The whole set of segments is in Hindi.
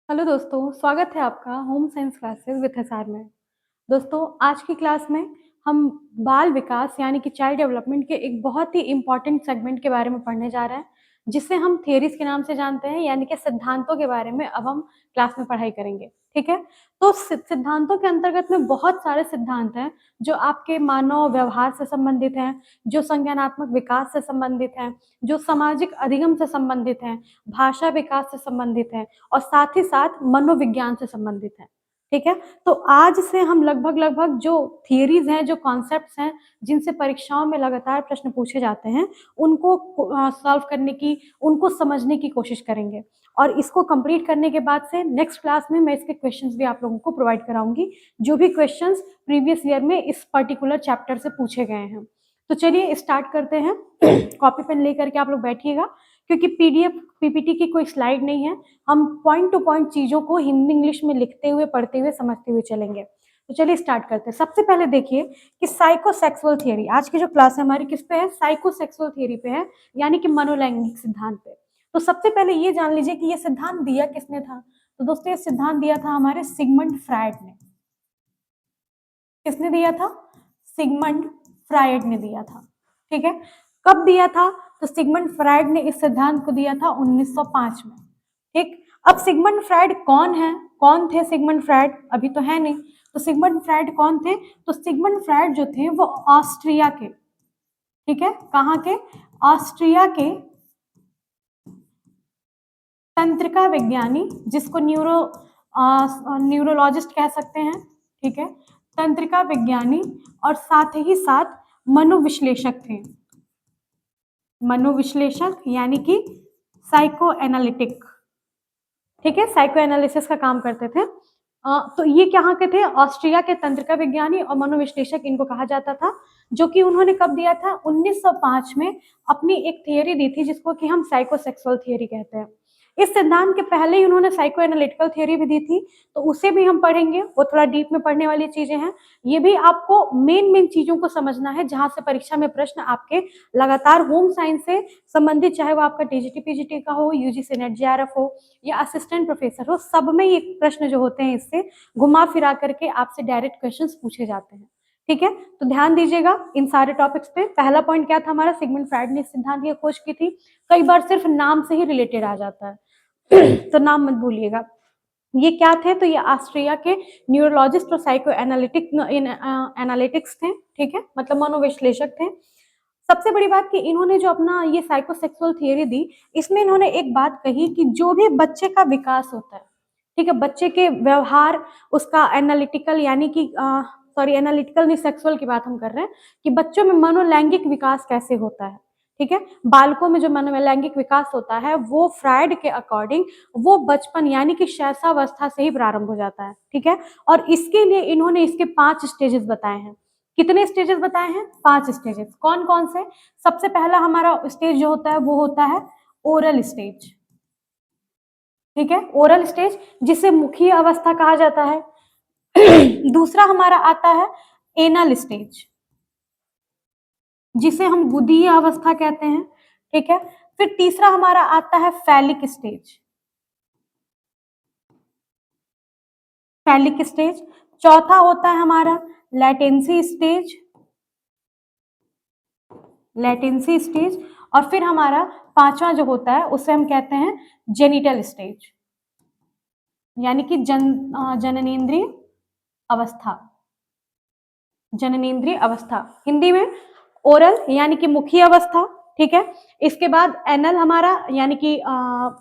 हेलो दोस्तों, स्वागत है आपका home science classes with SR में। दोस्तों, आज की क्लास में हम बाल विकास यानी कि चाइल्ड डेवलपमेंट के एक बहुत ही इम्पोर्टेंट सेगमेंट के बारे में पढ़ने जा रहे हैं, जिसे हम थियरीज के नाम से जानते हैं, यानी कि सिद्धांतों के बारे में अब हम क्लास में पढ़ाई करेंगे। ठीक है? तो सिद्धांतों के अंतर्गत में बहुत सारे सिद्धांत हैं जो आपके मानव व्यवहार से संबंधित हैं, जो संज्ञानात्मक विकास से संबंधित हैं, जो सामाजिक अधिगम से संबंधित हैं, भाषा विकास से संबंधित हैं और साथ ही साथ मनोविज्ञान से संबंधित हैं। ठीक है? तो आज से हम लगभग जो थियरीज हैं, जो कॉन्सेप्ट्स हैं, जिनसे परीक्षाओं में लगातार प्रश्न पूछे जाते हैं, उनको सॉल्व करने की, उनको समझने की कोशिश करेंगे। और इसको कंप्लीट करने के बाद से नेक्स्ट क्लास में मैं इसके क्वेश्चंस भी आप लोगों को प्रोवाइड कराऊंगी, जो भी क्वेश्चंस प्रीवियस ईयर में इस पर्टिकुलर चैप्टर से पूछे गए हैं। तो चलिए स्टार्ट करते हैं। कॉपी पेन लेकर के आप लोग बैठिएगा, क्योंकि पीडीएफ पीपीटी की कोई स्लाइड नहीं है। हम पॉइंट टू पॉइंट चीजों को हिंदी इंग्लिश में लिखते हुए, पढ़ते हुए, समझते हुए चलेंगे। तो चलिए स्टार्ट करते हैं। सबसे पहले देखिए कि साइकोसेक्सुअल थियरी, आज की जो क्लास है हमारी किस पे है? साइकोसेक्सुअल थियरी पे है, यानी कि मनोलैंगिक सिद्धांत पे। तो सबसे पहले ये जान लीजिए कि ये सिद्धांत दिया किसने था। तो दोस्तों, ये सिद्धांत दिया था हमारे सिगमंड फ्रायड ने। किसने दिया था? सिगमंड फ्रायड ने दिया था। ठीक है? कब दिया था? तो सिगमंड फ्रायड ने इस सिद्धांत को दिया था 1905 में। ठीक। अब सिगमंड फ्रायड कौन है? कौन थे सिगमंड फ्रायड? अभी तो है नहीं। तो सिगमंड फ्रायड कौन थे? तो सिगमंड फ्रायड जो थे वो ऑस्ट्रिया के, ठीक है, कहाँ के? ऑस्ट्रिया के तंत्रिका विज्ञानी, जिसको न्यूरोलॉजिस्ट कह सकते हैं। ठीक है? तंत्रिका विज्ञानी और साथ ही साथ मनोविश्लेषक थे। मनोविश्लेषक यानी कि साइको एनालिटिक। ठीक है? साइको एनालिसिस का काम करते थे। तो ये कहाँ के थे? ऑस्ट्रिया के तंत्रिका विज्ञानी और मनोविश्लेषक इनको कहा जाता था, जो कि उन्होंने कब दिया था? 1905 में अपनी एक थियरी दी थी, जिसको कि हम साइकोसेक्सुअल थियरी कहते हैं। इस सिद्धांत के पहले ही उन्होंने साइको एनालिटिकल थियरी भी दी थी, तो उसे भी हम पढ़ेंगे। वो थोड़ा डीप में पढ़ने वाली चीजें हैं। ये भी आपको मेन चीजों को समझना है, जहां से परीक्षा में प्रश्न आपके लगातार होम साइंस से संबंधित, चाहे वो आपका टीजीटी पीजीटी का हो, यूजीसी नेट जेआरएफ हो या असिस्टेंट प्रोफेसर हो, सब में ये प्रश्न जो होते हैं इससे घुमा फिरा करके आपसे डायरेक्ट क्वेश्चंस पूछे जाते हैं। ठीक है? तो ध्यान दीजिएगा इन सारे टॉपिक्स पे। पहला पॉइंट क्या था हमारा? सिगमंड फ्रायड ने सिद्धांत की खोज की थी। कई बार सिर्फ नाम से ही रिलेटेड आ जाता है तो नाम मत भूलिएगा। ये क्या थे? तो ये ऑस्ट्रिया के न्यूरोलॉजिस्ट और साइको एनालिटिक्स थे। ठीक है? मतलब मनोविश्लेषक थे। सबसे बड़ी बात कि इन्होंने जो अपना ये साइकोसेक्सुअल थियरी दी, इसमें इन्होंने एक बात कही कि जो भी बच्चे का विकास होता है, ठीक है, बच्चे के व्यवहार, उसका एनालिटिकल, यानी कि सॉरी, एनालिटिकल नहीं, सेक्सुअल की बात हम कर रहे हैं कि बच्चों में मनोलैंगिक विकास कैसे होता है। ठीक है? बालकों में जो मनोलैंगिक विकास होता है, वो फ्रायड के अकॉर्डिंग वो बचपन यानी कि शैशवावस्था से ही प्रारंभ हो जाता है। ठीक है? और इसके लिए इन्होंने इसके 5 स्टेजेस बताए हैं। कितने स्टेजेस बताए हैं? 5 स्टेजेस। कौन कौन से? सबसे पहला हमारा स्टेज जो होता है वो होता है ओरल स्टेज। ठीक है? ओरल स्टेज, जिसे मुखीय अवस्था कहा जाता है। दूसरा हमारा आता है एनल स्टेज, जिसे हम गुदीय अवस्था कहते हैं। ठीक है? फिर तीसरा हमारा आता है फैलिक स्टेज। Phallic stage. चौथा होता है हमारा लैटेंसी स्टेज। Latency stage. और फिर हमारा पांचवा जो होता है उसे हम कहते हैं जेनिटल स्टेज, यानी कि जननेंद्रिय अवस्था। जननेंद्रिय अवस्था, हिंदी में ओरल यानी कि मुखीय अवस्था। ठीक है? इसके बाद एनल हमारा यानी कि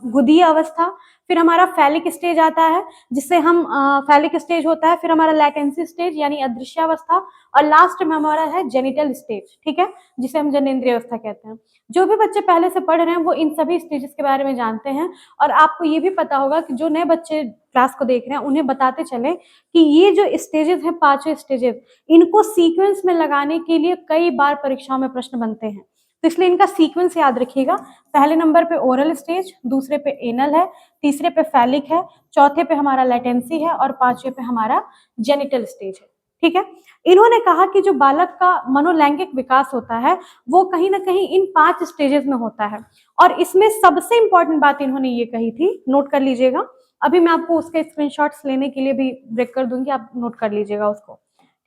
गुदीय अवस्था। फिर हमारा फैलिक स्टेज आता है, जिससे हम फैलिक स्टेज होता है। फिर हमारा लैटेंसी स्टेज यानी अदृश्यावस्था। और लास्ट में हमारा है जेनिटल स्टेज। ठीक है? जिसे हम जननेंद्रिय अवस्था कहते हैं। जो भी बच्चे पहले से पढ़ रहे हैं वो इन सभी स्टेजेस के बारे में जानते हैं। और आपको ये भी पता होगा कि जो नए बच्चे क्लास को देख रहे हैं उन्हें बताते चले कि ये जो स्टेजेस हैं, पांचों स्टेजेस, इनको सीक्वेंस में लगाने के लिए कई बार परीक्षाओं में प्रश्न बनते हैं। तो इसलिए इनका सीक्वेंस याद रखिएगा। पहले नंबर पे ओरल स्टेज, दूसरे पे एनल है, तीसरे पे फैलिक है, चौथे पे हमारा लेटेंसी है और पांचवे पे हमारा जेनिटल स्टेज है। ठीक है? इन्होंने कहा कि जो बालक का मनोलैंगिक विकास होता है वो कहीं ना कहीं इन 5 स्टेजेस में होता है। और इसमें सबसे इंपॉर्टेंट बात इन्होंने ये कही थी, नोट कर लीजिएगा, अभी मैं आपको उसके स्क्रीनशॉट्स लेने के लिए भी ब्रेक कर दूंगी, आप नोट कर लीजिएगा उसको,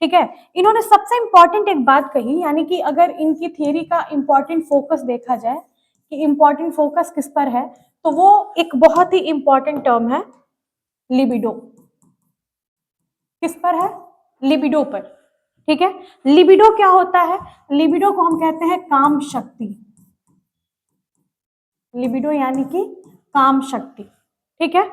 ठीक है। इन्होंने सबसे इंपॉर्टेंट एक बात कही, यानी कि अगर इनकी थियरी का इंपॉर्टेंट फोकस देखा जाए कि इंपॉर्टेंट फोकस किस पर है, तो वो एक बहुत ही इंपॉर्टेंट टर्म है लिबिडो। किस पर है? लिबिडो पर, ठीक है। लिबिडो क्या होता है? लिबिडो को हम कहते हैं काम शक्ति। लिबिडो यानी कि काम शक्ति, ठीक है।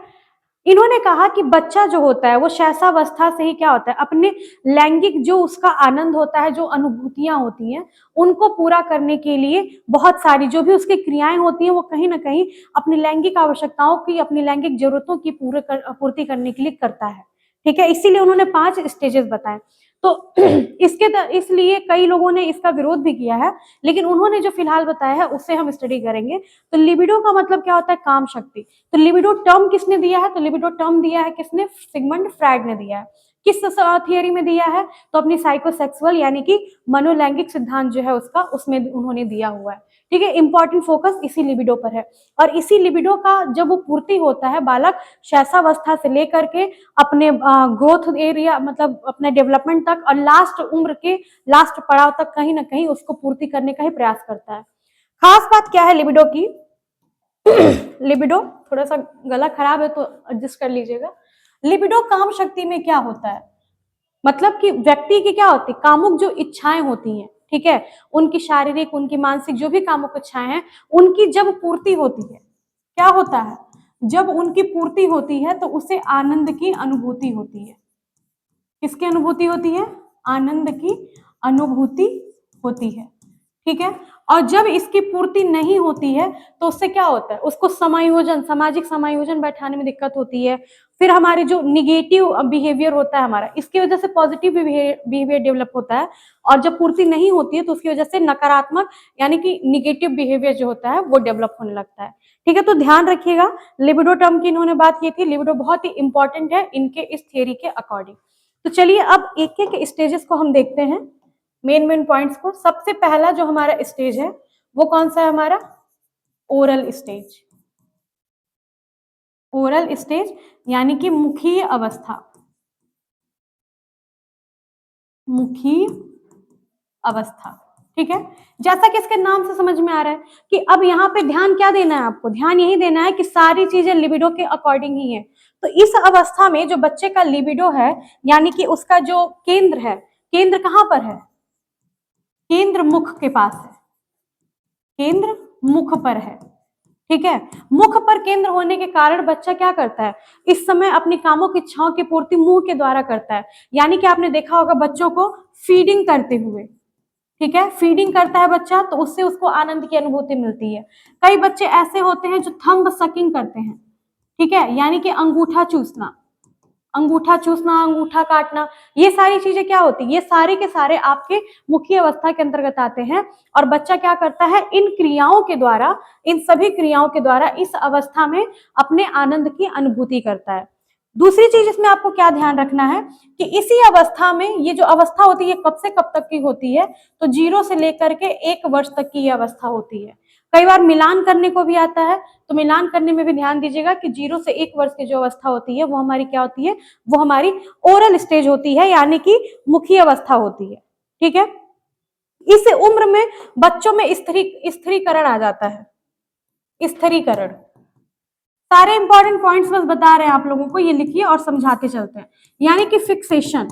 इन्होंने कहा कि बच्चा जो होता है वो शैशवावस्था से ही क्या होता है, अपने लैंगिक जो उसका आनंद होता है, जो अनुभूतियां होती हैं, उनको पूरा करने के लिए बहुत सारी जो भी उसकी क्रियाएं होती हैं वो कहीं ना कहीं अपनी लैंगिक आवश्यकताओं की, अपनी लैंगिक जरूरतों की पूर्ति करने के लिए करता है, ठीक है। इसीलिए उन्होंने 5 स्टेजेस बताए। तो इसलिए कई लोगों ने इसका विरोध भी किया है, लेकिन उन्होंने जो फिलहाल बताया है उससे हम स्टडी करेंगे। तो लिबिडो का मतलब क्या होता है? काम शक्ति। तो लिबिडो टर्म किसने दिया है? तो लिबिडो टर्म दिया है किसने? सिगमंड फ्राइड ने दिया है। किस थियरी में दिया है? तो अपनी साइकोसेक्सुअल यानी कि मनोलैंगिक सिद्धांत जो है उसका, उसमें उन्होंने दिया हुआ है, ठीक है। इंपॉर्टेंट फोकस इसी लिबिडो पर है। और इसी लिबिडो का जब वो पूर्ति होता है, बालक शैशवावस्था से लेकर के अपने ग्रोथ एरिया मतलब अपने डेवलपमेंट तक और लास्ट उम्र के लास्ट पड़ाव तक कहीं ना कहीं उसको पूर्ति करने का ही प्रयास करता है। खास बात क्या है लिबिडो की? लिबिडो, थोड़ा सा गला खराब है तो एडजस्ट कर लीजिएगा। लिबिडो काम शक्ति में क्या होता है? मतलब कि व्यक्ति की क्या होती है, कामुक जो इच्छाएं होती हैं, ठीक है, उनकी शारीरिक, उनकी मानसिक जो भी कामुक इच्छाएं हैं, उनकी जब पूर्ति होती है, क्या होता है? जब उनकी पूर्ति होती है तो उसे आनंद की अनुभूति होती है। किसकी अनुभूति होती है? आनंद की अनुभूति होती है, ठीक है। और जब इसकी पूर्ति नहीं होती है तो उससे क्या होता है? उसको समायोजन, सामाजिक समायोजन बैठाने में दिक्कत होती है। फिर हमारे जो निगेटिव बिहेवियर होता है हमारा, इसकी वजह से पॉजिटिव बिहेवियर डेवलप होता है। और जब पूर्ति नहीं होती है तो उसकी वजह से नकारात्मक यानी कि निगेटिव बिहेवियर जो होता है वो डेवलप होने लगता है, ठीक है। तो ध्यान रखिएगा, लिबिडो टर्म की इन्होंने बात की थी। लिबिडो बहुत ही इंपॉर्टेंट है इनके इस थियरी के अकॉर्डिंग। तो चलिए अब एक एक स्टेजेस को हम देखते हैं, मेन पॉइंट्स को। सबसे पहला जो हमारा स्टेज है वो कौन सा है हमारा? Oral stage. ओरल स्टेज यानी कि मुखीय अवस्था। मुखीय अवस्था, ठीक है। जैसा कि इसके नाम से समझ में आ रहा है कि अब यहाँ पे ध्यान क्या देना है आपको? ध्यान यही देना है कि सारी चीजें लिबिडो के अकॉर्डिंग ही है। तो इस अवस्था में जो बच्चे का लिबिडो है, यानी कि उसका जो केंद्र है, केंद्र कहाँ पर है? केंद्र मुख के पास है, केंद्र मुख पर है, ठीक है। मुख पर केंद्र होने के कारण बच्चा क्या करता है? इस समय अपनी कामों की इच्छाओं की पूर्ति मुंह के द्वारा करता है। यानी कि आपने देखा होगा बच्चों को फीडिंग करते हुए, ठीक है, फीडिंग करता है बच्चा तो उससे उसको आनंद की अनुभूति मिलती है। कई बच्चे ऐसे होते हैं जो थंब सकिंग करते हैं, ठीक है, यानी कि अंगूठा चूसना, अंगूठा चूसना, अंगूठा काटना, ये सारी चीजें क्या होती है? ये सारे के सारे आपके मुखीय अवस्था के अंतर्गत आते हैं। और बच्चा क्या करता है? इन क्रियाओं के द्वारा, इन सभी क्रियाओं के द्वारा इस अवस्था में अपने आनंद की अनुभूति करता है। दूसरी चीज इसमें आपको क्या ध्यान रखना है कि इसी अवस्था में, ये जो अवस्था होती है कब से कब तक की होती है? तो 0 से लेकर के 1 वर्ष तक की ये अवस्था होती है। कई बार मिलान करने को भी आता है, तो मिलान करने में भी ध्यान दीजिएगा कि 0 से 1 वर्ष की जो अवस्था होती है वो हमारी क्या होती है? वो हमारी ओरल स्टेज होती है, यानी कि मुखीय अवस्था होती है, ठीक है। इस उम्र में बच्चों में स्थिरीकरण आ जाता है, स्थिरीकरण। सारे इंपॉर्टेंट पॉइंट्स बस बता रहे हैं आप लोगों को, ये लिखिए और समझाते चलते हैं। यानी कि फिक्सेशन,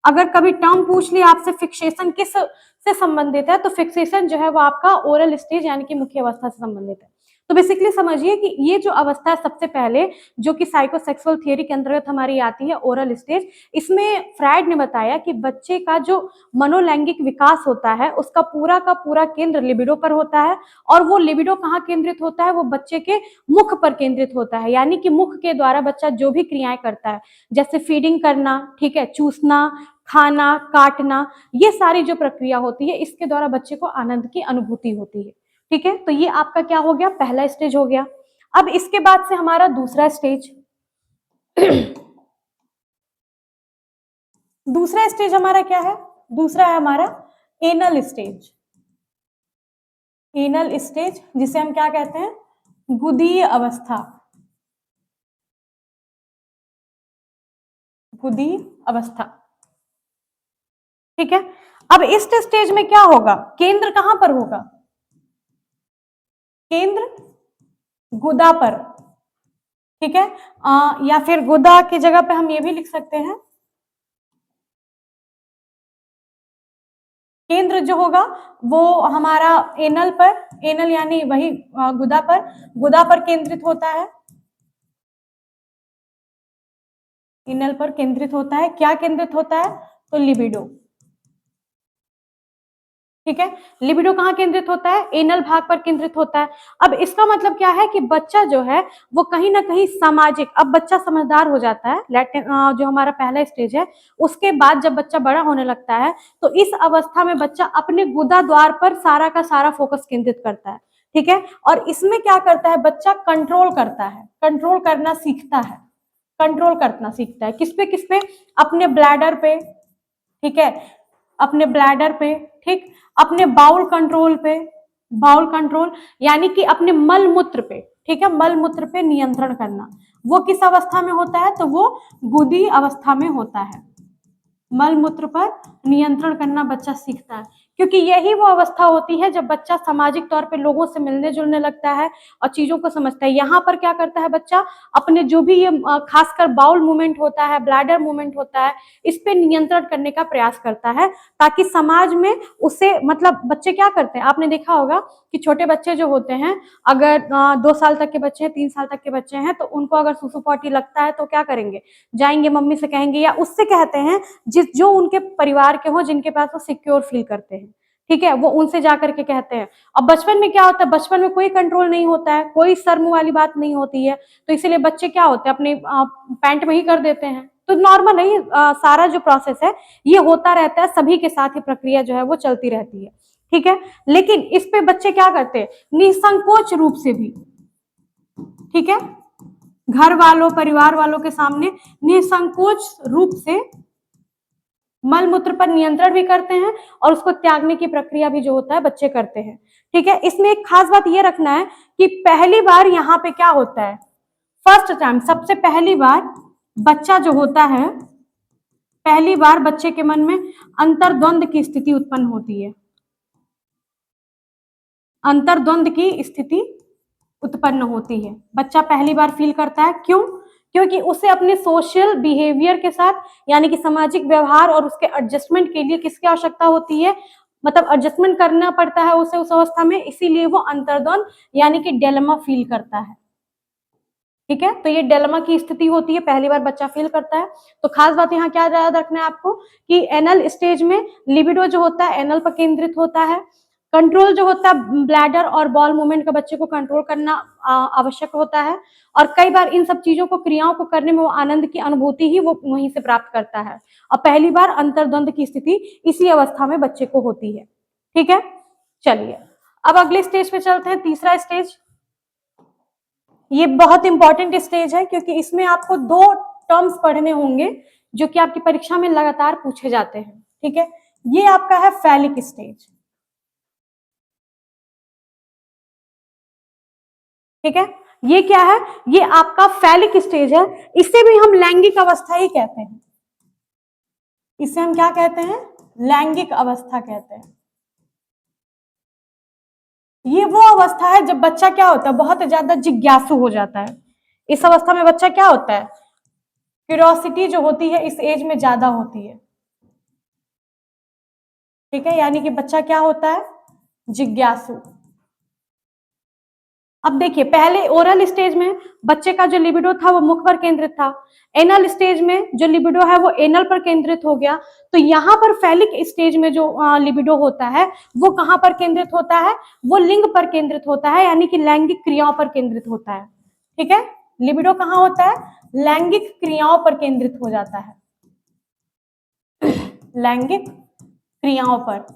अगर कभी टर्म पूछ लिया आपसे फिक्सेशन किस से संबंधित है, तो फिक्सेशन जो है वो आपका ओरल स्टेज यानी कि मुख्य अवस्था से संबंधित है। तो बेसिकली समझिए कि ये जो अवस्था है सबसे पहले जो कि साइकोसेक्सुअल थियरी के अंतर्गत हमारी आती है, ओरल स्टेज, इसमें फ्राइड ने बताया कि बच्चे का जो मनोलैंगिक विकास होता है उसका पूरा का पूरा केंद्र लिबिडो पर होता है। और वो लिबिडो कहाँ केंद्रित होता है? वो बच्चे के मुख पर केंद्रित होता है, यानी कि मुख के द्वारा बच्चा जो भी क्रियाएं करता है, जैसे फीडिंग करना, ठीक है, चूसना, खाना, काटना, ये सारी जो प्रक्रिया होती है इसके द्वारा बच्चे को आनंद की अनुभूति होती है, ठीक है। तो ये आपका क्या हो गया? पहला स्टेज हो गया। अब इसके बाद से हमारा दूसरा स्टेज दूसरा स्टेज हमारा क्या है? दूसरा है हमारा एनल स्टेज। एनल स्टेज जिसे हम क्या कहते हैं? गुदीय अवस्था। गुदी अवस्था। ठीक है, अब इस स्टेज में क्या होगा, केंद्र कहां पर होगा, केंद्र गुदा पर। ठीक है, या फिर गुदा की जगह पे हम ये भी लिख सकते हैं, केंद्र जो होगा वो हमारा एनल पर, एनल यानी वही गुदा पर केंद्रित होता है, एनल पर केंद्रित होता है। क्या केंद्रित होता है, तो लिबिडो। ठीक है, लिबिडो कहाँ केंद्रित होता है, एनल भाग पर केंद्रित होता है। अब इसका मतलब क्या है कि बच्चा जो है वो कहीं ना कहीं सामाजिक, अब बच्चा समझदार हो जाता है, जो हमारा पहला स्टेज है, उसके बाद जब बच्चा बड़ा होने लगता है तो इस अवस्था में बच्चा अपने गुदा द्वार पर सारा का सारा फोकस केंद्रित करता है। ठीक है, और इसमें क्या करता है, बच्चा कंट्रोल करता है, कंट्रोल करना सीखता है, कंट्रोल करना सीखता है। किस पे, अपने ब्लैडर पे। ठीक है, अपने ब्लैडर पे, ठीक, अपने बाउल कंट्रोल पे, बाउल कंट्रोल यानी कि अपने मल मूत्र पे। ठीक है, मल मूत्र पे नियंत्रण करना, वो किस अवस्था में होता है, तो वो गुदी अवस्था में होता है। मल मूत्र पर नियंत्रण करना बच्चा सीखता है, क्योंकि यही वो अवस्था होती है जब बच्चा सामाजिक तौर पे लोगों से मिलने जुलने लगता है और चीजों को समझता है। यहाँ पर क्या करता है बच्चा, अपने जो भी ये खासकर बाउल मूवमेंट होता है, ब्लैडर मूवमेंट होता है, इस पे नियंत्रण करने का प्रयास करता है, ताकि समाज में उसे, मतलब बच्चे क्या करते हैं, आपने देखा होगा कि छोटे बच्चे जो होते हैं, अगर 2 साल तक के बच्चे हैं, 3 साल तक के बच्चे हैं, तो उनको अगर सुसु पॉटी लगता है तो क्या करेंगे, जाएंगे मम्मी से कहेंगे, या उससे कहते हैं जो उनके परिवार के हो, जिनके पास वो सिक्योर फील करते हैं। ठीक है, वो उनसे जाकर के कहते हैं। अब बचपन में क्या होता है, बचपन में कोई कंट्रोल नहीं होता है, कोई शर्म वाली बात नहीं होती है, तो इसीलिए बच्चे क्या होते हैं, अपने पैंट में ही कर देते हैं। तो नॉर्मल है ये सारा जो प्रोसेस है ये होता रहता है, सभी के साथ ही प्रक्रिया जो है वो चलती रहती है। ठीक है, लेकिन इस पे बच्चे क्या करते हैं, निसंकोच रूप से भी, ठीक है, घर वालों परिवार वालों के सामने निसंकोच रूप से मल मूत्र पर नियंत्रण भी करते हैं और उसको त्यागने की प्रक्रिया भी जो होता है बच्चे करते हैं। ठीक है, इसमें एक खास बात ये रखना है कि पहली बार यहाँ पे क्या होता है, फर्स्ट टाइम, सबसे पहली बार बच्चा जो होता है, पहली बार बच्चे के मन में अंतर्द्वंद की स्थिति उत्पन्न होती है, अंतर्द्वंद की स्थिति उत्पन्न होती है, बच्चा पहली बार फील करता है। क्यों, क्योंकि उसे अपने सोशल बिहेवियर के साथ, यानी कि सामाजिक व्यवहार और उसके एडजस्टमेंट के लिए किसकी आवश्यकता होती है, मतलब एडजस्टमेंट करना पड़ता है उसे उस अवस्था में, इसीलिए वो अंतर्द्वंद यानी कि डिलेमा फील करता है। ठीक है, तो ये डिलेमा की स्थिति होती है, पहली बार बच्चा फील करता है। तो खास बात यहाँ क्या याद रखना है आपको कि एनल स्टेज में लिबिडो जो होता है एनल पर केंद्रित होता है, कंट्रोल जो होता है ब्लैडर और बॉल मूवमेंट का बच्चे को कंट्रोल करना आवश्यक होता है, और कई बार इन सब चीजों को, क्रियाओं को करने में वो आनंद की अनुभूति ही वो वहीं से प्राप्त करता है, और पहली बार अंतर्द्वंद की स्थिति इसी अवस्था में बच्चे को होती है। ठीक है, चलिए अब अगले स्टेज पे चलते हैं, तीसरा स्टेज। ये बहुत इंपॉर्टेंट स्टेज है क्योंकि इसमें आपको 2 टर्म्स पढ़ने होंगे जो कि आपकी परीक्षा में लगातार पूछे जाते हैं। ठीक है, ये आपका है फैलिक स्टेज। ठीक है, ये क्या है, ये आपका फैलिक स्टेज है, इसे भी हम लैंगिक अवस्था ही कहते हैं, इसे हम क्या कहते हैं, लैंगिक अवस्था कहते हैं। ये वो अवस्था है जब बच्चा क्या होता है, बहुत ज्यादा जिज्ञासु हो जाता है। इस अवस्था में बच्चा क्या होता है, क्यूरियोसिटी जो होती है इस एज में ज्यादा होती है। ठीक है, यानी कि बच्चा क्या होता है, जिज्ञासु। अब देखिए, पहले ओरल स्टेज में बच्चे का जो लिबिडो था वो मुख पर केंद्रित था, एनल स्टेज में जो लिबिडो है वो एनल पर केंद्रित हो गया। तो यहाँ पर फैलिक स्टेज में जो लिबिडो होता है वो कहाँ पर केंद्रित होता है, वो लिंग पर केंद्रित होता है, यानी कि लैंगिक क्रियाओं पर केंद्रित होता है। ठीक है, लिबिडो कहाँ होता है, लैंगिक क्रियाओं पर केंद्रित हो जाता है, लैंगिक क्रियाओं पर।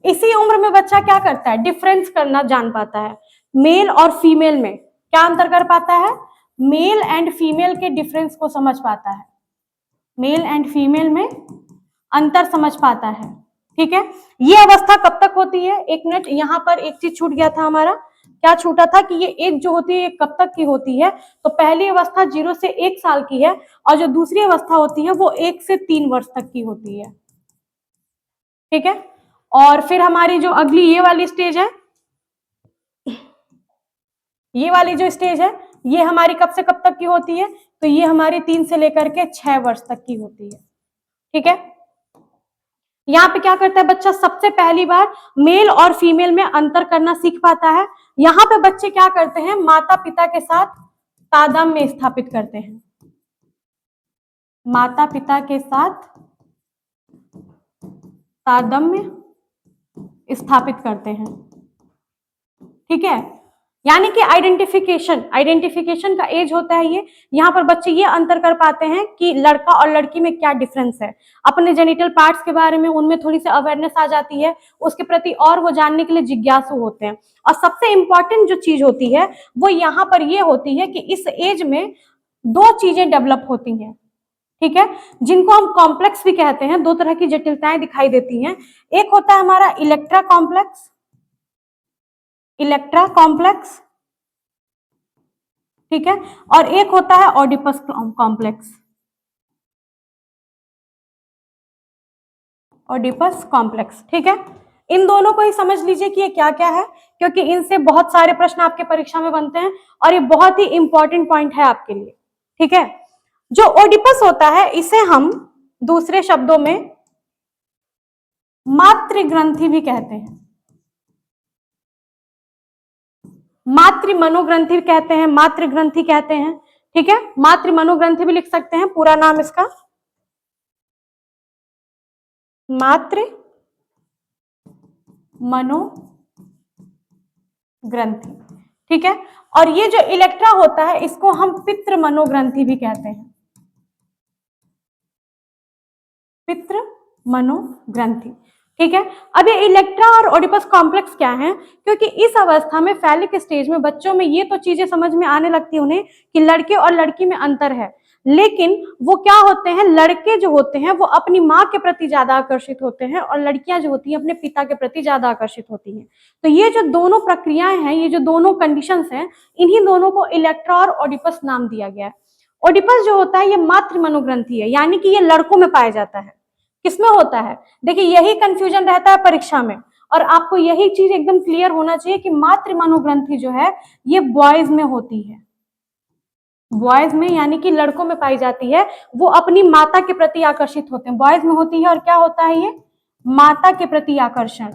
इसी उम्र में बच्चा क्या करता है, डिफरेंस करना जान पाता है, मेल और फीमेल में क्या अंतर कर पाता है, मेल एंड फीमेल के डिफरेंस को समझ पाता है, मेल एंड फीमेल में अंतर समझ पाता है। ठीक है, ये अवस्था कब तक होती है, एक मिनट, यहाँ पर एक चीज छूट गया था हमारा, क्या छूटा था कि ये एज जो होती है ये कब तक की होती है, तो पहली अवस्था 0 से 1 साल की है और जो दूसरी अवस्था होती है वो 1 से 3 वर्ष तक की होती है। ठीक है, और फिर हमारी जो अगली ये वाली स्टेज है, ये वाली जो स्टेज है ये हमारी कब से कब तक की होती है, तो ये हमारी 3 से लेकर के 6 वर्ष तक की होती है। ठीक है, यहाँ पे क्या करता है बच्चा, सबसे पहली बार मेल और फीमेल में अंतर करना सीख पाता है। यहाँ पे बच्चे क्या करते हैं, माता पिता के साथ तादात्म्य स्थापित करते हैं, माता पिता के साथ तादात्म्य स्थापित करते हैं। ठीक है, यानी कि आइडेंटिफिकेशन का एज होता है ये। यहाँ पर बच्चे ये अंतर कर पाते हैं कि लड़का और लड़की में क्या डिफरेंस है, अपने जेनिटल पार्ट्स के बारे में उनमें थोड़ी सी अवेयरनेस आ जाती है, उसके प्रति और वो जानने के लिए जिज्ञासु होते हैं। और सबसे इंपॉर्टेंट जो चीज होती है वो यहाँ पर ये होती है कि इस एज में 2 चीजें डेवलप होती हैं। ठीक है, जिनको हम कॉम्प्लेक्स भी कहते हैं, 2 तरह की जटिलताएं दिखाई देती हैं। एक होता है हमारा इलेक्ट्रा कॉम्प्लेक्स, ठीक है, और एक होता है ओडिपस कॉम्प्लेक्स, ठीक है। इन दोनों को ही समझ लीजिए कि ये क्या क्या है, क्योंकि इनसे बहुत सारे प्रश्न आपके परीक्षा में बनते हैं और ये बहुत ही इंपॉर्टेंट पॉइंट है आपके लिए। ठीक है, जो ओडिपस होता है इसे हम दूसरे शब्दों में मातृ ग्रंथि भी कहते हैं, मातृ मनोग्रंथि कहते हैं, मातृ ग्रंथि कहते हैं। ठीक है, मातृ मनोग्रंथि भी लिख सकते हैं, पूरा नाम इसका मातृ मनोग्रंथि। ठीक है, और ये जो इलेक्ट्रा होता है इसको हम पितृ मनोग्रंथि भी कहते हैं, पितृ मनोग्रंथि। ठीक है, अब ये इलेक्ट्रा और ओडिपस कॉम्प्लेक्स क्या है, क्योंकि इस अवस्था में फैलिक स्टेज में बच्चों में ये तो चीजें समझ में आने लगती है उन्हें कि लड़के और लड़की में अंतर है, लेकिन वो क्या होते हैं, लड़के जो होते हैं वो अपनी माँ के प्रति ज्यादा आकर्षित होते हैं और लड़कियां जो होती हैं अपने पिता के प्रति ज्यादा आकर्षित होती हैं। तो ये जो दोनों प्रक्रियाएं हैं, ये जो दोनों कंडीशंस हैं, इन्हीं दोनों को इलेक्ट्रा और ओडिपस नाम दिया गया है। ओडिपस जो होता है ये मातृ मनोग्रंथि है, यानी कि ये लड़कों में पाया जाता है। किसमें होता है, देखिए यही कंफ्यूजन रहता है परीक्षा में, और आपको यही चीज एकदम क्लियर होना चाहिए कि मातृ मनोग्रंथि जो है ये बॉयज में होती है, बॉयज में यानी कि लड़कों में पाई जाती है, वो अपनी माता के प्रति आकर्षित होते हैं, बॉयज में होती है। और क्या होता है ये, माता के प्रति आकर्षण,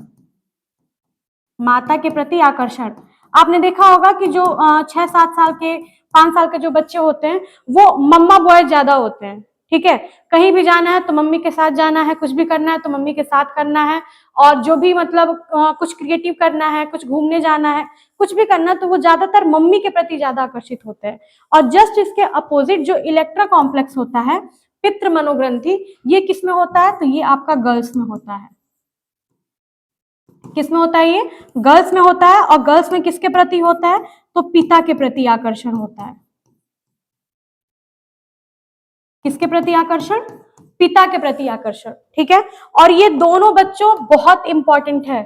माता के प्रति आकर्षण। आपने देखा होगा कि जो 6-7 साल के 5 साल के जो बच्चे होते हैं वो मम्मा बॉय ज्यादा होते हैं। ठीक है, कहीं भी जाना है तो मम्मी के साथ जाना है, कुछ भी करना है तो मम्मी के साथ करना है, और जो भी मतलब कुछ क्रिएटिव करना है, कुछ घूमने जाना है, कुछ भी करना है, तो वो ज्यादातर मम्मी के प्रति ज्यादा आकर्षित होते हैं। और जस्ट इसके अपोजिट जो इलेक्ट्रा कॉम्प्लेक्स होता है, पितृ मनोग्रंथि, ये किस में होता है, तो ये आपका गर्ल्स में होता है। किसमें होता है, ये गर्ल्स में होता है। और गर्ल्स में किसके प्रति होता है, तो पिता के प्रति आकर्षण होता है। किसके प्रति आकर्षण, पिता के प्रति आकर्षण। ठीक है, और ये दोनों बच्चों बहुत इंपॉर्टेंट है।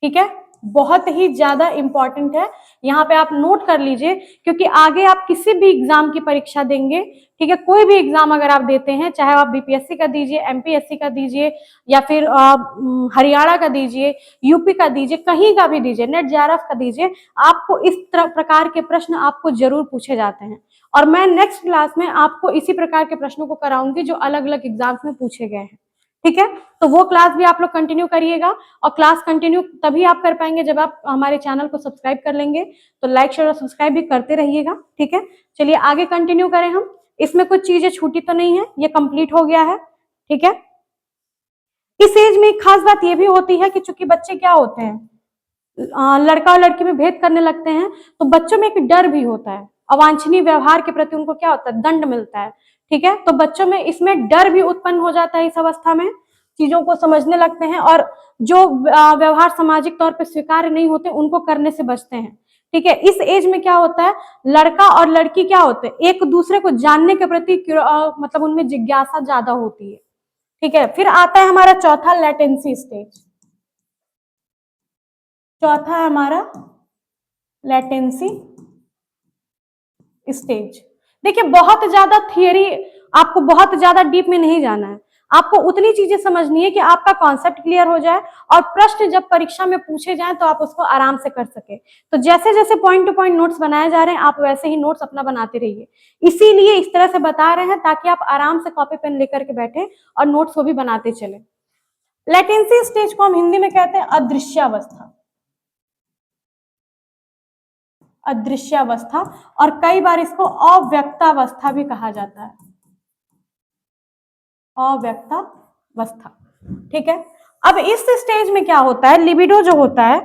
ठीक है, बहुत ही ज्यादा इंपॉर्टेंट है, यहाँ पे आप नोट कर लीजिए, क्योंकि आगे आप किसी भी एग्जाम की परीक्षा देंगे, ठीक है, कोई भी एग्जाम अगर आप देते हैं, चाहे आप बीपीएससी का दीजिए, एमपीएससी का दीजिए, या फिर हरियाणा का दीजिए, यूपी का दीजिए, कहीं का भी दीजिए, नेट जेआरएफ का दीजिए, आपको इस प्रकार के प्रश्न आपको जरूर पूछे जाते हैं। और मैं नेक्स्ट क्लास में आपको इसी प्रकार के प्रश्नों को कराऊंगी जो अलग अलग एग्जाम्स में पूछे गए हैं। ठीक है, तो वो क्लास भी आप लोग कंटिन्यू करिएगा, और क्लास कंटिन्यू तभी आप कर पाएंगे जब आप हमारे चैनल को सब्सक्राइब कर लेंगे। तो लाइक शेयर और सब्सक्राइब भी करते रहिएगा। ठीक है, चलिए आगे कंटिन्यू करें हम। इसमें कुछ चीजें छूटी तो नहीं है, ये कंप्लीट हो गया है। ठीक है, इस एज में एक खास बात ये भी होती है कि चूंकि बच्चे क्या होते हैं, लड़का और लड़की में भेद करने लगते हैं, तो बच्चों में एक डर भी होता है, अवांछनीय व्यवहार के प्रति उनको क्या होता है, दंड मिलता है। ठीक है, तो बच्चों में इसमें डर भी उत्पन्न हो जाता है, इस अवस्था में चीजों को समझने लगते हैं, और जो व्यवहार सामाजिक तौर पे स्वीकार्य नहीं होते उनको करने से बचते हैं। ठीक है, इस एज में क्या होता है, लड़का और लड़की क्या होते हैं, एक दूसरे को जानने के प्रति मतलब उनमें जिज्ञासा ज्यादा होती है। ठीक है, फिर आता है हमारा चौथा लेटेंसी स्टेज। चौथा है हमारा लेटेंसी स्टेज। देखिए बहुत ज्यादा थियरी, आपको बहुत ज्यादा डीप में नहीं जाना है, आपको उतनी चीजें समझनी है कि आपका कॉन्सेप्ट क्लियर हो जाए और प्रश्न जब परीक्षा में पूछे जाएं तो आप उसको आराम से कर सके। तो जैसे जैसे पॉइंट टू पॉइंट नोट्स बनाए जा रहे हैं आप वैसे ही नोट्स अपना बनाते रहिए, इसीलिए इस तरह से बता रहे हैं ताकि आप आराम से कॉपी पेन लेकर के बैठे और नोट्स को भी बनाते चले। लेटेंसी स्टेज को हम हिंदी में कहते हैं अदृश्यावस्था, अदृश्यावस्था, और कई बार इसको अव्यक्तावस्था भी कहा जाता है, अव्यक्तावस्था। ठीक है, अब इस स्टेज में क्या होता है, लिबिडो जो होता है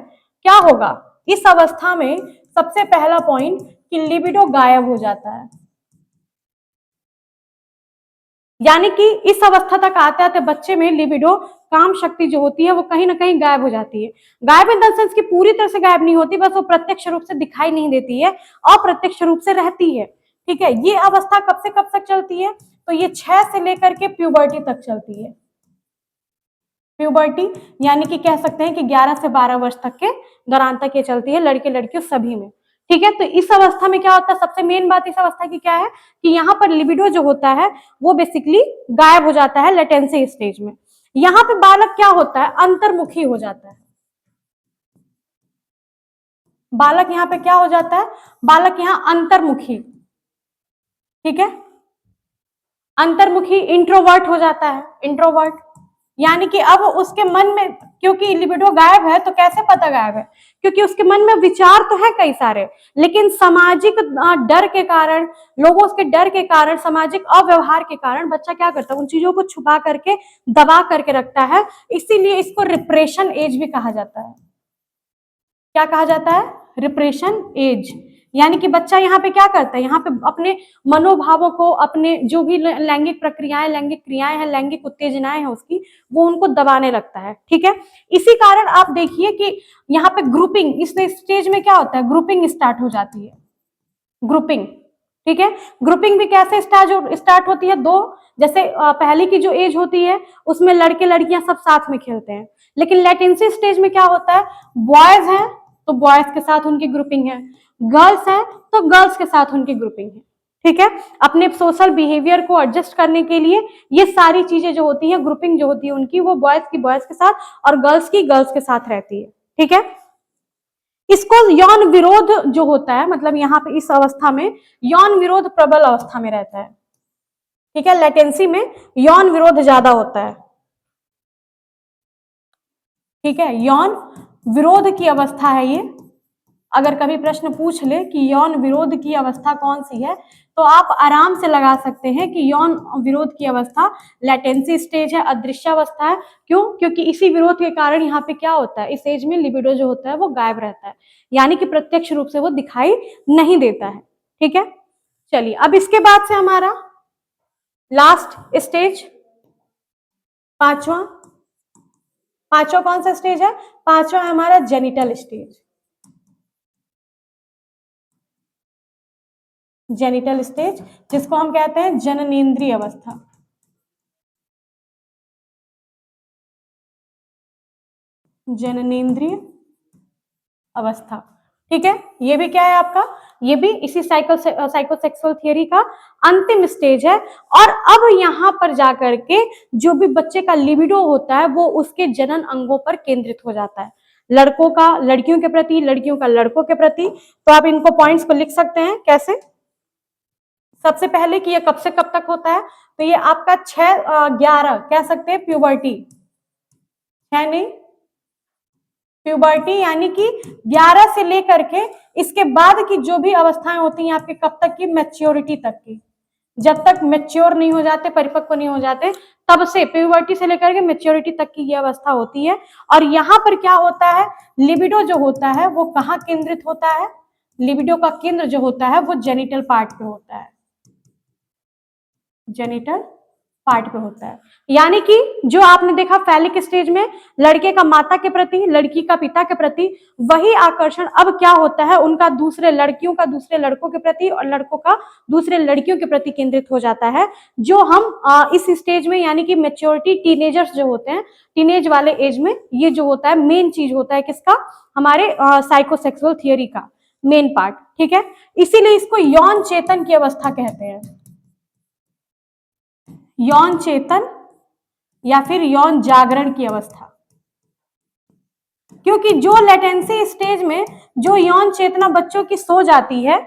क्या होगा इस अवस्था में, सबसे पहला पॉइंट कि लिबिडो गायब हो जाता है, यानी कि इस अवस्था तक आते आते बच्चे में लिबिडो, काम शक्ति जो होती है वो कहीं ना कहीं गायब हो जाती है। गायब इन द सेंस कि पूरी तरह से गायब नहीं होती, बस वो प्रत्यक्ष रूप से दिखाई नहीं देती है, अप्रत्यक्ष रूप से रहती है। ठीक है, ये अवस्था कब से कब तक चलती है, तो ये 6 से लेकर के प्यूबर्टी तक चलती है। प्यूबर्टी यानी कि कह सकते हैं कि 11 से 12 वर्ष तक के दौरान तक ये चलती है, लड़के लड़कियों सभी में। ठीक है, तो इस अवस्था में क्या होता है, सबसे मेन बात इस अवस्था की क्या है कि यहाँ पर लिबिडो जो होता है वो बेसिकली गायब हो जाता है लेटेंसी स्टेज में। यहाँ पे बालक क्या होता है, अंतर्मुखी हो जाता है। बालक यहाँ पे क्या हो जाता है, बालक यहाँ अंतर्मुखी, ठीक है, अंतर्मुखी, इंट्रोवर्ट हो जाता है, इंट्रोवर्ट, यानी कि अब उसके मन में, क्योंकि लिबिडो गायब है तो कैसे पता गायब है, क्योंकि उसके मन में विचार तो है कई सारे, लेकिन सामाजिक डर के कारण, लोगों के डर के कारण, सामाजिक अव्यवहार के कारण बच्चा क्या करता है, उन चीजों को छुपा करके, दबा करके रखता है, इसीलिए इसको रिप्रेशन एज भी कहा जाता है। क्या कहा जाता है, रिप्रेशन एज, यानी कि बच्चा यहाँ पे क्या करता है, यहाँ पे अपने मनोभावों को, अपने जो भी लैंगिक प्रक्रियाएं, लैंगिक क्रियाएं हैं, लैंगिक उत्तेजनाएं हैं उसकी, वो उनको दबाने लगता है। ठीक है, इसी कारण आप देखिए कि यहाँ पे ग्रुपिंग, इस स्टेज में क्या होता है, ग्रुपिंग स्टार्ट हो जाती है, ग्रुपिंग। ठीक है, ग्रुपिंग भी कैसे स्टार्ट होती है, दो, जैसे पहली की जो एज होती है उसमें लड़के लड़कियां सब साथ में खेलते हैं, लेकिन लेटेंसी स्टेज में क्या होता है, बॉयज हैं तो बॉयज के साथ उनकी ग्रुपिंग है, गर्ल्स हैं तो गर्ल्स के साथ उनकी ग्रुपिंग है। ठीक है, अपने सोशल बिहेवियर को एडजस्ट करने के लिए ये सारी चीजें जो होती है, ग्रुपिंग जो होती है उनकी, वो बॉयज की बॉयज के साथ और गर्ल्स की गर्ल्स के साथ रहती है। ठीक है, इसको यौन विरोध जो होता है, मतलब यहाँ पे इस अवस्था में यौन विरोध प्रबल अवस्था में रहता है। ठीक है, लेटेंसी में यौन विरोध ज्यादा होता है। ठीक है, यौन विरोध की अवस्था है ये, अगर कभी प्रश्न पूछ ले कि यौन विरोध की अवस्था कौन सी है, तो आप आराम से लगा सकते हैं कि यौन विरोध की अवस्था लेटेंसी स्टेज है, अदृश्यावस्था है। क्यों, क्योंकि इसी विरोध के कारण यहाँ पे क्या होता है, इस एज में लिबिडो जो होता है वो गायब रहता है, यानी कि प्रत्यक्ष रूप से वो दिखाई नहीं देता है। ठीक है, चलिए अब इसके बाद से हमारा लास्ट स्टेज, पांचवा, पांचवा कौन सा स्टेज है, पांचवा है हमारा जेनिटल स्टेज। जेनिटल स्टेज, जिसको हम कहते हैं जननेंद्रिय अवस्था। जननेंद्रिय अवस्था। ठीक है, ये भी क्या है आपका, ये भी इसी साइकोसेक्सुअल थियरी का अंतिम स्टेज है। और अब यहाँ पर जाकर के जो भी बच्चे का लिबिडो होता है वो उसके जनन अंगों पर केंद्रित हो जाता है, लड़कों का लड़कियों के प्रति, लड़कियों का लड़कों के प्रति। तो आप इनको पॉइंट्स को लिख सकते हैं कैसे, सबसे पहले कि ये कब से कब तक होता है, तो ये आपका 6-11 कह सकते हैं प्यूबर्टी, 6 नहीं, प्यूबर्टी यानी कि 11 से लेकर के इसके बाद की जो भी अवस्थाएं होती हैं आपके, कब तक की, मैच्योरिटी तक की, जब तक मैच्योर नहीं हो जाते, परिपक्व नहीं हो जाते, तब से प्यूबर्टी से लेकर के मैच्योरिटी तक की ये अवस्था होती है। और यहाँ पर क्या होता है, लिबिडो जो होता है वो कहाँ केंद्रित होता है, लिबिडो का केंद्र जो होता है वो जेनिटल पार्ट पे होता है, जेनिटल पार्ट पे होता है। यानी कि जो आपने देखा फैलिक स्टेज में लड़के का माता के प्रति, लड़की का पिता के प्रति, वही आकर्षण अब क्या होता है, उनका दूसरे लड़कियों का दूसरे लड़कों के प्रति और लड़कों का दूसरे लड़कियों के प्रति केंद्रित हो जाता है। जो हम इस स्टेज में, यानी कि मेच्योरिटी, टीनेजर्स जो होते हैं, टीनेज वाले एज में ये जो होता है मेन चीज होता है किसका, हमारे साइकोसेक्सुअल थियरी का मेन पार्ट, ठीक है। इसीलिए इसको यौन चेतन की अवस्था कहते हैं, यौन चेतन या फिर यौन जागरण की अवस्था। क्योंकि जो लेटेंसी स्टेज में जो यौन चेतना बच्चों की सो जाती है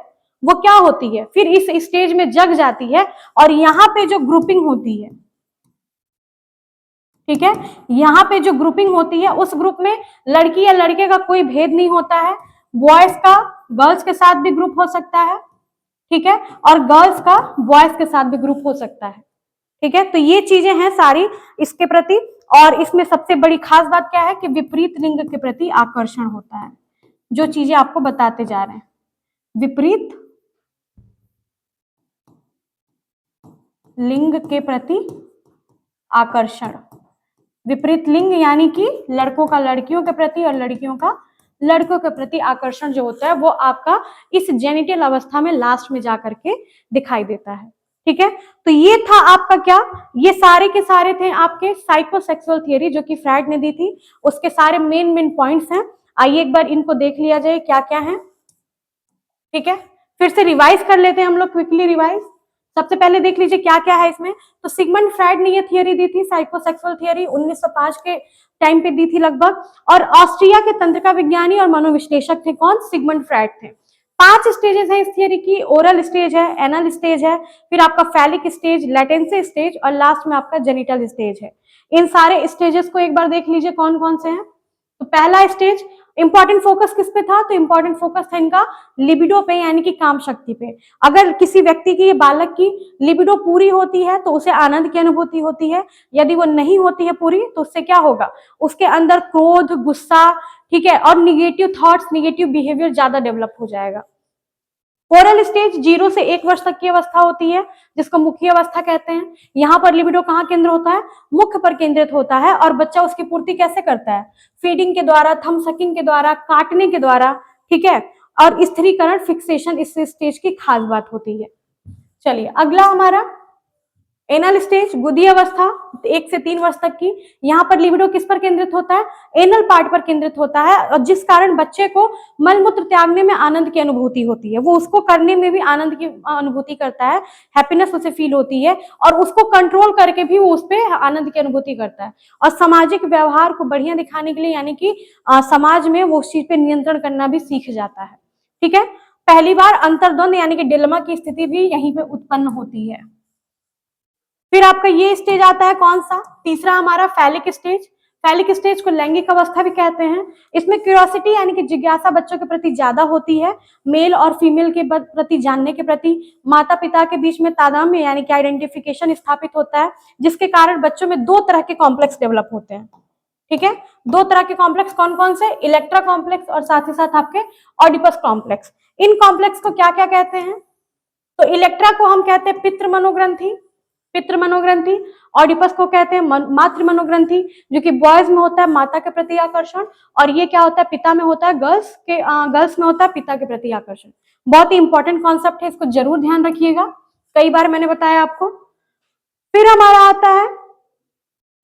वो क्या होती है, फिर इस स्टेज में जग जाती है और यहाँ पे जो ग्रुपिंग होती है, ठीक है, यहाँ पे जो ग्रुपिंग होती है उस ग्रुप में लड़की या लड़के का कोई भेद नहीं होता है, बॉयज का गर्ल्स के साथ भी ग्रुप हो सकता है, ठीक है, और गर्ल्स का बॉयज के साथ भी ग्रुप हो सकता है, ठीक है। तो ये चीजें हैं सारी इसके प्रति, और इसमें सबसे बड़ी खास बात क्या है कि विपरीत लिंग के प्रति आकर्षण होता है, जो चीजें आपको बताते जा रहे हैं। विपरीत लिंग के प्रति आकर्षण, विपरीत लिंग यानी कि लड़कों का लड़कियों के प्रति और लड़कियों का लड़कों के प्रति आकर्षण जो होता है वो आपका इस जेनिटल अवस्था में लास्ट में जाकर के दिखाई देता है, ठीक है। तो ये था आपका क्या, ये सारे के सारे थे आपके साइकोसेक्सुअल थियरी जो कि फ्रायड ने दी थी, उसके सारे मेन पॉइंट्स हैं। आइए एक बार इनको देख लिया जाए क्या क्या है, ठीक है। फिर से रिवाइज कर लेते हैं हम लोग, क्विकली रिवाइज। सबसे पहले देख लीजिए क्या क्या है इसमें। तो सिगमंड फ्रायड ने ये थियरी दी थी, साइकोसेक्सुअल थियरी 1905 के टाइम पे दी थी लगभग, और ऑस्ट्रिया के तंत्रिका विज्ञानी और मनोविश्लेषक थे कौन, सिगमंड फ्रायड थे। 5 स्टेजेस है इस थियरी की, ओरल स्टेज है, एनल स्टेज है, फिर आपका फैलिक स्टेज, लेटेंसी स्टेज और लास्ट में आपका जेनिटल स्टेज है। इन सारे स्टेजेस को एक बार देख लीजिए कौन कौन से हैं। तो पहला स्टेज इंपॉर्टेंट फोकस किस पे था, तो इंपॉर्टेंट फोकस था इनका लिबिडो पे यानी कि काम शक्ति पे। अगर किसी व्यक्ति की, बालक की लिबिडो पूरी होती है तो उसे आनंद की अनुभूति होती है, यदि वो नहीं होती है पूरी तो उससे क्या होगा, उसके अंदर क्रोध, गुस्सा, ठीक है, और निगेटिव थॉट्स, निगेटिव बिहेवियर ज्यादा डेवलप हो जाएगा। ओरल स्टेज 0 से 1 वर्ष तक की अवस्था होती है जिसको मुख्य अवस्था कहते हैं। यहाँ पर लिबिडो कहाँ केंद्र होता है, मुख पर केंद्रित होता है, और बच्चा उसकी पूर्ति कैसे करता है, फीडिंग के द्वारा, थम सकिंग के द्वारा, काटने के द्वारा, ठीक है, और स्थिरीकरण, फिक्सेशन इस स्टेज की खास बात होती है। चलिए अगला हमारा एनल स्टेज, गुदी अवस्था 1 से 3 वर्ष तक की। यहाँ पर लिबिडो किस पर केंद्रित होता है, एनल पार्ट पर केंद्रित होता है, और जिस कारण बच्चे को मलमूत्र त्यागने में आनंद की अनुभूति होती है, वो उसको करने में भी आनंद की अनुभूति करता है, हैप्पीनेस उसे फील होती है, और उसको कंट्रोल करके भी वो उस पर आनंद की अनुभूति करता है, और सामाजिक व्यवहार को बढ़िया दिखाने के लिए यानी कि समाज में वो उस चीज पे नियंत्रण करना भी सीख जाता है, ठीक है। पहली बार अंतर्द्वंद यानी कि डिलेमा की स्थिति भी यहीं पे उत्पन्न होती है। फिर आपका ये स्टेज आता है कौन सा, तीसरा हमारा फैलिक स्टेज। फैलिक स्टेज को लैंगिक अवस्था भी कहते हैं। इसमें क्यूरियोसिटी यानी कि जिज्ञासा बच्चों के प्रति ज्यादा होती है, मेल और फीमेल के प्रति जानने के प्रति। माता पिता के बीच में तादाम्य यानी कि आइडेंटिफिकेशन स्थापित होता है, जिसके कारण बच्चों में 2 तरह के कॉम्प्लेक्स डेवलप होते हैं, ठीक है। 2 तरह के कॉम्प्लेक्स कौन कौन से, इलेक्ट्रा कॉम्प्लेक्स और साथ ही साथ आपके ऑडिपस कॉम्प्लेक्स। इन कॉम्प्लेक्स को क्या क्या कहते हैं, तो इलेक्ट्रा को हम कहते हैं पितृ मनोग्रंथि, पितृ मनोग्रंथि। ऑडिपस को कहते हैं मातृ मनोग्रंथि, जो कि बॉयज में होता है माता के प्रति आकर्षण, और ये क्या होता है, पिता में होता है गर्ल्स में होता है पिता के प्रति आकर्षण। बहुत ही इंपॉर्टेंट कॉन्सेप्ट है, इसको जरूर ध्यान रखिएगा, कई बार मैंने बताया आपको। फिर हमारा आता है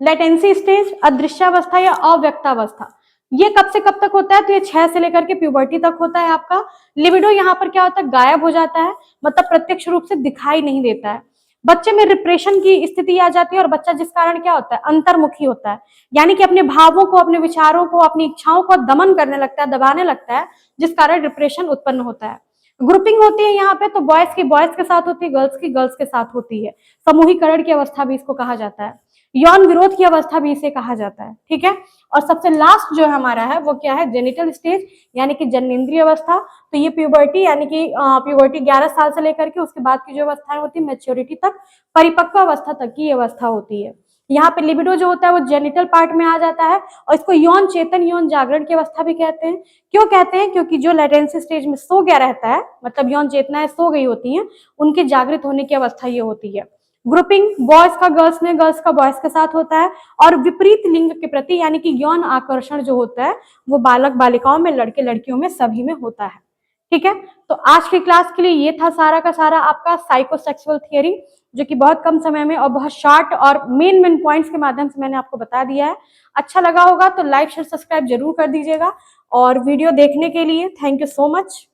लेटेंसी स्टेज, अदृश्यावस्था या अव्यक्तावस्था। ये कब से कब तक होता है, तो ये 6 से लेकर के प्यूबर्टी तक होता है आपका। लिबिडो यहाँ पर क्या होता है, गायब हो जाता है, मतलब प्रत्यक्ष रूप से दिखाई नहीं देता है। बच्चे में रिप्रेशन की स्थिति आ जाती है, और बच्चा जिस कारण क्या होता है, अंतर्मुखी होता है, यानी कि अपने भावों को, अपने विचारों को, अपनी इच्छाओं को दमन करने लगता है, दबाने लगता है, जिस कारण रिप्रेशन उत्पन्न होता है। ग्रुपिंग होती है यहाँ पे, तो बॉयज की बॉयज के साथ होती है, गर्ल्स की गर्ल्स के साथ होती है। समूहीकरण की अवस्था भी इसको कहा जाता है, यौन विरोध की अवस्था भी इसे कहा जाता है, ठीक है। और सबसे लास्ट जो हमारा है वो क्या है, जेनिटल स्टेज यानी कि जननेंद्रिय अवस्था। तो ये प्यूबर्टी यानी कि प्यूबर्टी 11 साल से लेकर के उसके बाद की जो अवस्थाएं होती है मैच्योरिटी तक, परिपक्व अवस्था तक की अवस्था होती है। यहाँ पे लिबिडो जो होता है वो जेनिटल पार्ट में आ जाता है, और इसको यौन चेतन, यौन जागरण की अवस्था भी कहते हैं। क्यों कहते हैं, क्योंकि जो लेटेंसी स्टेज में सो गया रहता है, मतलब यौन चेतनाएं सो गई होती हैं, उनके जागृत होने की अवस्था ये होती है। ग्रुपिंग बॉयज का गर्ल्स में, गर्ल्स का बॉयज के साथ होता है, और विपरीत लिंग के प्रति यानी कि यौन आकर्षण जो होता है वो बालक बालिकाओं में, लड़के लड़कियों में, सभी में होता है, ठीक है। तो आज की क्लास के लिए ये था सारा का सारा आपका साइकोसेक्सुअल थियरी, जो कि बहुत कम समय में और बहुत शॉर्ट और मेन पॉइंट्स के माध्यम से मैंने आपको बता दिया है। अच्छा लगा होगा तो लाइक शेयर सब्सक्राइब जरूर कर दीजिएगा, और वीडियो देखने के लिए thank you so much.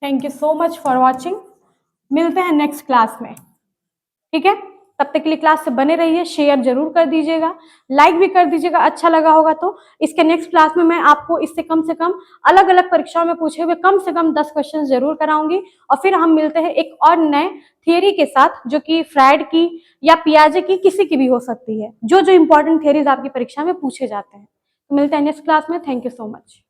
Thank you so much for watching. मिलते हैं नेक्स्ट क्लास में, ठीक है? तब तक के लिए क्लास से बने रहिए, शेयर जरूर कर दीजिएगा, लाइक भी कर दीजिएगा अच्छा लगा होगा तो। इसके नेक्स्ट क्लास में मैं आपको इससे कम से कम अलग अलग परीक्षाओं में पूछे हुए कम से कम 10 क्वेश्चन जरूर कराऊंगी। और फिर हम मिलते हैं एक और नए थियरी के साथ, जो कि फ्राइड की या पियाजे की, किसी की भी हो सकती है, जो जो इंपॉर्टेंट थियरीज आपकी परीक्षा में पूछे जाते हैं। मिलते हैं नेक्स्ट क्लास में। Thank you so much.